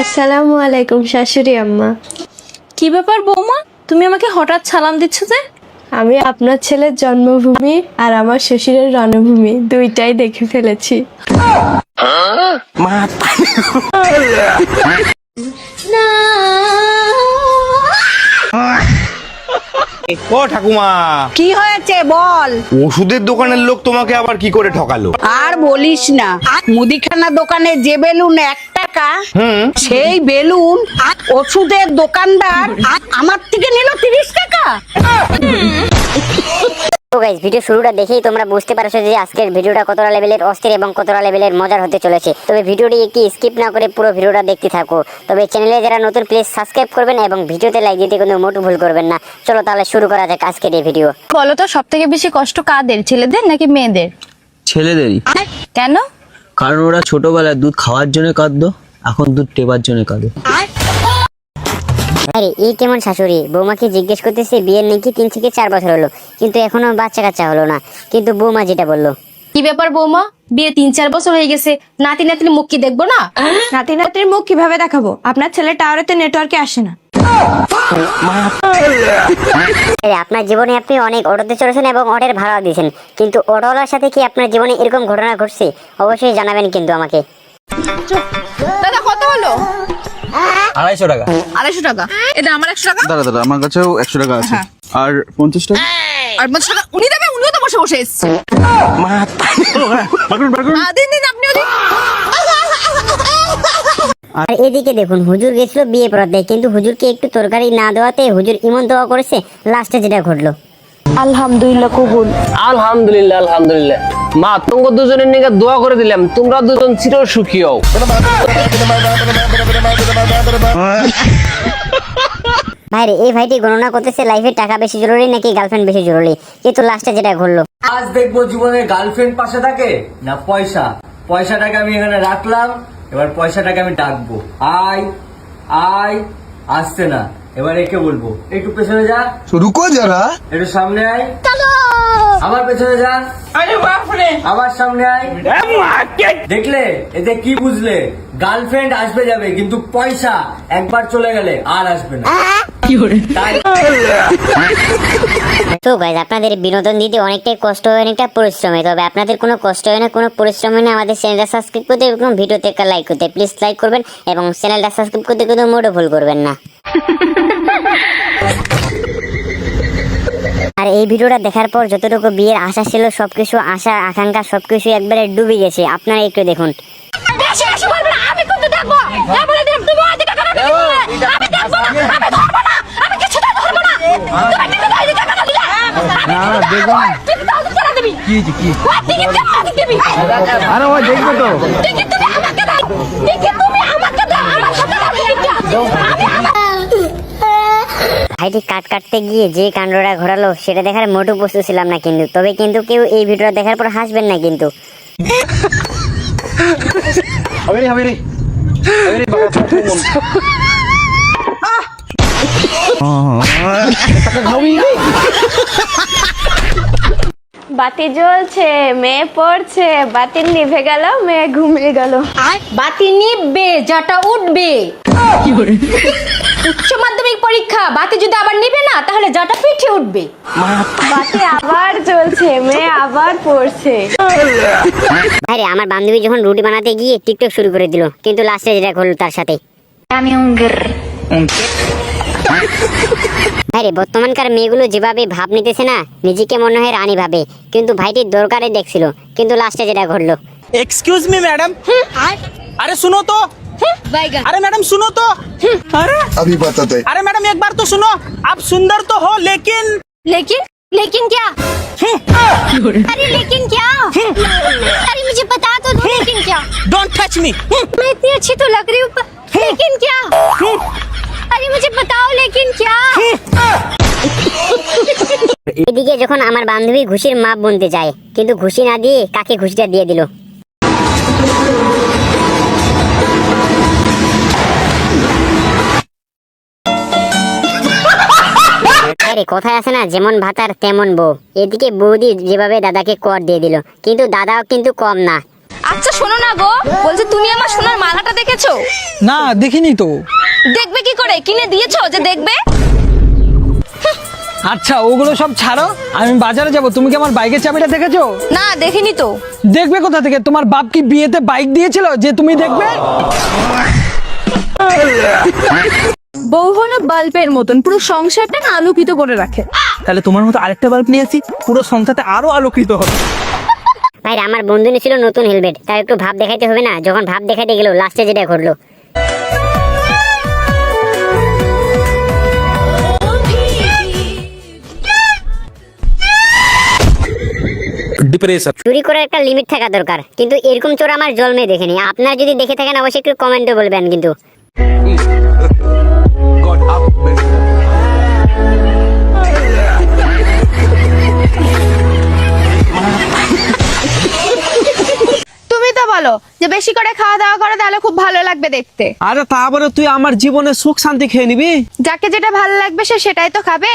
আসসালামু আলাইকুম শাশুড়ি আম্মা। কি ব্যাপার বৌমা, তুমি আমাকে হঠাৎ সালাম দিচ্ছ যে? আমি আপনার ছেলের জন্মভূমি আর আমার শ্বশুরের রণভূমি দুইটাই দেখে ফেলেছি। ও ঠাকুমা, কি হয়েছে বল। ওষুধের দোকানের লোক তোমাকে আবার কি করে ঠকালো? আর বলিস না, মুদিখানা দোকানে যে বেলুন 1 টাকা, সেই বেলুন ওষুধের দোকানদার আমার থেকে নিল 30 টাকা। তো গাইস, ভিডিও শুরুটা দেখেই তোমরা বুঝতে পারছো যে আজকের ভিডিওটা কতটা লেভেলের অস্থির এবং কতটা লেভেলের মজার হতে চলেছে। তবে ভিডিওটি একটু স্কিপ না করে পুরো ভিডিওটা দেখতে থাকো। তবে চ্যানেলে যারা নতুন প্লিজ সাবস্ক্রাইব করবেন এবং ভিডিওতে লাইক দিতে কোনো মোটেও ভুল করবেন না। চলো তাহলে শুরু করা যাক আজকের এই ভিডিও। বলো তো, সব থেকে বেশি কষ্ট কাদের, ছেলেদের নাকি মেয়েদের? ছেলেদেরই। কেন? কারণ ওরা ছোটবেলায় দুধ খাওয়ার জন্য কাঁদতো, এখন দুধ টেবার জন্য কাঁদে। আরে এই কেমন শাশুড়ি, বৌমাকে জিজ্ঞেস করতেছে বিয়ের নাকি 3 থেকে 4 বছর হলো, কিন্তু এখনো বাচ্চা কাচ্চা হলো না। কিন্তু বৌমা যেটা বললো। কি ব্যাপার বৌমা, বিয়ে 3-4 বছর হয়ে গেছে, নাতি নাতনি মুখ কি দেখবো না? নাতি নাতির মুখ কিভাবে দেখাবো? আপনার ছেলে টাওয়ারেতে নেটওয়ার্কে আসে না। আপনার জীবনে আপনি অনেক অটোতে চলেছেন এবং অটোর ভাড়া দিয়েছেন, কিন্তু অটোওয়ালার সাথে কি আপনার জীবনে এরকম ঘটনা ঘটছে? অবশ্যই জানাবেন কিন্তু আমাকে। দাদা কত হলো? 250 টাকা। 250 টাকা। এটা আমার 100 টাকা। দাদা দাদা আমার কাছেও 100 টাকা আছে। আর 50 টাকা। আর 50 টাকা উনি দেবে, উনিও তো বসে বসে এসছে। দিন দিন, আপনিও দিন। আর এদিকে দেখুন, হুজুর গেছিল বিয়ে পড়াতে, কিন্তু হুজুরকে একটু তরকারি না দেওয়াতে হুজুর ইমন দোয়া করেছে। লাস্টে যেটা ঘটলো, আলহামদুলিল্লাহ কবুল। আলহামদুলিল্লাহ আলহামদুলিল্লাহ। মা, তোমাকে দুজনের নিকে দোয়া করে দিলাম, তোমরা দুজন চির সুখী হও। ভাইরে এই ভাইটি গণনা করতেছে লাইফে টাকা বেশি জরুরি নাকি গার্লফ্রেন্ড বেশি জরুরি, কিন্তু লাস্টে যেটা ঘটলো। আজ দেখবো জীবনে গার্লফ্রেন্ড পাশে থাকে না পয়সা। পয়সাটাকে আমি এখানে রাখলাম, এবার পয়সাটাকে আমি ডাকবো। আয় আয়, আসছে না। এবার একে বলবো একটু পেছনে যা, রুকো যারা, একটু সামনে আয়, আমার পেছনে যা, আমার সামনে আয়। দেখলে এতে কি বুঝলে? গার্লফ্রেন্ড আসবে যাবে, কিন্তু পয়সা একবার চলে গেলে আর আসবে না। তো গাইজ, আপনাদের বিনোদন দিতে অনেকটাই কষ্ট হয়, অনেকটা পরিশ্রম হয়। তবে আপনাদের কোনো কষ্ট হয় না, কোনো পরিশ্রম হয় না আমাদের চ্যানেলটা সাবস্ক্রাইব করতে এবং ভিডিওতে একটা লাইক করতে। প্লিজ লাইক করবেন এবং চ্যানেলটা সাবস্ক্রাইব করতে কিন্তু মোটেও ভুল করবেন না। আর এই ভিডিওটা দেখার পর যতটুকু বিয়ের আশা ছিল, সবকিছু আশা আকাঙ্ক্ষা সবকিছু একবারে ডুবে গেছে। আপনারা একটু দেখুন। ভাইটি কাট কাটতে গিয়ে যে কাণ্ডটা ঘোরালো সেটা দেখার মোটেও প্রস্তুত ছিলাম না কিন্তু। তবে কিন্তু কেউ এই ভিডিওটা দেখার পর হাসবেন না কিন্তু। বাতি জ্বলছে, মেয়ে পড়ছে, বাতি নিভে গেল, মেয়ে ঘুমিয়ে গেল। বাতি নিববে, যাটা উঠবে। উচ্চ মাধ্যমিক পরীক্ষা, বাতি যদি আবার নিবে না তাহলে যাটা পিঠে উঠবে। বাতি আবার জ্বলছে, মেয়ে আবার পড়ছে। আরে আমার বান্ধবী যখন রুটি বানাতে গিয়ে টিকটক শুরু করে দিল, কিন্তু লাস্টে যেটা ঘটলো তার সাথে। ভাইরে বর্তমানকার মেয়েগুলো যেভাবে ভাব নিতেছে না, নিজেকে মনে হয় রানী ভাবে, কিন্তু ভাইটির দরকারে দেখছিল, কিন্তু লাস্টে যেটা ঘটলো। Excuse me madam. अरे सुनो तो। अरे मैडम सुनो तो। अरे अभी बताते। अरे मैडम एक बार तो सुनो, आप सुंदर तो हो लेकिन लेकिन लेकिन क्या? अरे लेकिन क्या? अरे मुझे बता तो दो, लेकिन क्या? Don't touch me. मैं इतनी अच्छी तो लग रही हूँ, लेकिन क्या? अरे मुझे बताओ, लेकिन क्या? এদিকে যখন আমার বান্ধবী ঘুষির মাপ গুনতে যায়, কিন্তু ঘুষি না দিয়ে কাকে ঘুষিটা দিয়ে দিল। আরে কথায় আছে না, যেমন ভাতার তেমন বউ। এদিকে বৌদি যেভাবে দাদাকে কর দিয়ে দিল, কিন্তু দাদাও কিন্তু কম না। আচ্ছা শোনো না গো, বলছি তুমি আমার সোনার মালাটা দেখেছো? না দেখিনি তো। দেখবে কি করে, কিনে দিয়েছো যে দেখবে? আচ্ছা ওগুলো সব ছাড়ো, আমি বাজারে যাব। তুমি কি আমার বাইকের চাবিটা দেখেছো? না দেখিনি তো। দেখবে কোথা থেকে? তোমার বাপ কি বিয়েতে বাইক দিয়েছিল যে তুমি দেখবে? বউ হলো বাল্বের মতন, পুরো সংসারটা না আলোকিত করে রাখে। তাহলে তোমার মতো আরেকটা বাল্ব নিয়ে আসি, পুরো সংসারটা আরো আলোকিত হবে। ভাই আমার বন্ধু নিয়েছিল নতুন হেলমেট, তার একটু ভাব দেখাইতে হবে না? যখন ভাব দেখাইতে গেল লাস্টে যেটা ঘটলো। চুরি করার একটা লিমিট থাকা দরকার, কিন্তু এরকম চোর আমার জন্মে দেখিনি। আপনারা যদি দেখে থাকেন অবশ্যই একটু কমেন্টে বলবেন কিন্তু। তুমি তো বলো যে বেশি করে খাওয়া দাওয়া করে তাহলে খুব ভালো লাগবে দেখতে। আরে তারপরে তুই আমার জীবনে সুখ শান্তি খেয়ে নিবি। যাকে যেটা ভালো লাগবে সে সেটাই তো খাবে।